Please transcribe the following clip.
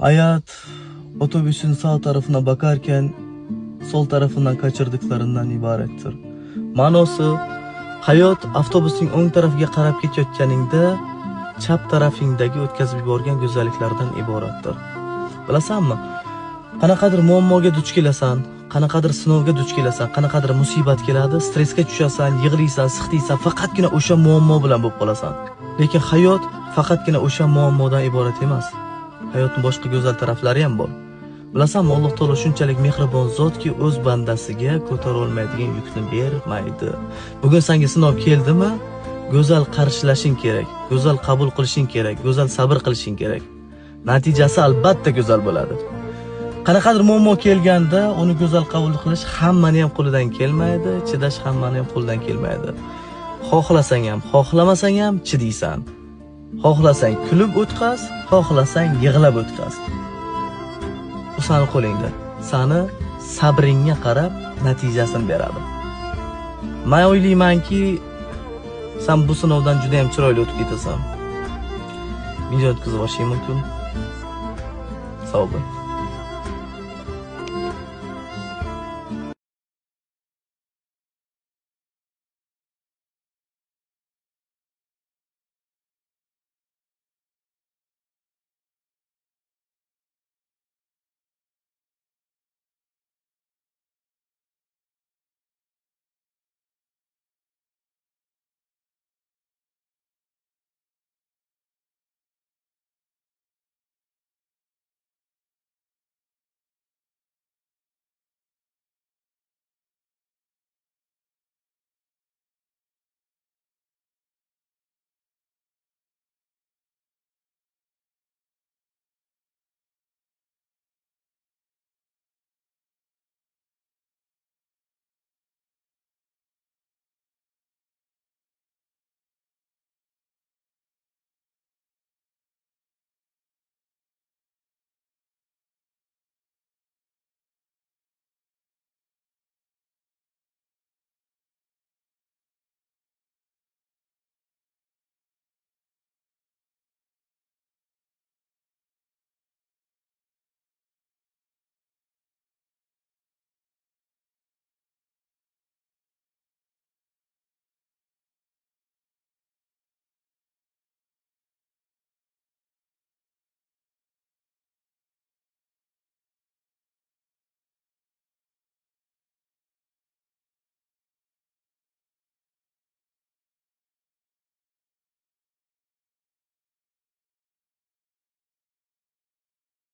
Hayat otobüsün sağ tarafına bakarken sol tarafından kaçırdıklarından ibarettir. Ma'nosi, hayot avtobusning o'ng tarafiga qarab ketayotganingda chap tarafingdagi o'tkazib yuborgan go'zalliklardan iboratdir. Bilasanmi? Qanaqadir muammoga duch kelasan, qanaqadir sinovga duch kelasan, qanaqadir musibat keladi, stressga tushasan, yig'laysan, siqtiysan, faqatgina o'sha muammo bilan bo'lib qolasan. Lekin hayot faqatgina o'sha muammodan iborat emas. Hayotning boshqa go'zal taraflari ham bor. Bilasanmi, Alloh taolo shunchalik mehribon zotki, o'z bandasiga ko'tara olmaydigan yukni bermaydi. Bugun senga sinov keldimi? Go'zal qarshilashing kerak, go'zal qabul qilishing kerak, go'zal sabr qilishing kerak. Natijasi albatta go'zal bo'ladi. Qanaqadir muammo kelganda uni go'zal qabul qilish hammani ham qo'lidan kelmaydi, chidash hammani ham qo'lidan kelmaydi. Xohlasang ham, xohlamasang ham chidaysan. Xohlasang kulib o'tkaz, xohlasang yig'lab o'tkaz. Bu seni qo'lingda. Seni sabringga qarab natijasini beradi. Men o'ylaymanki, sen bu sinovdan juda ham chiroyli o'tib ketasan. Video o'tkazib olishing mumkin. Sog' bo'l.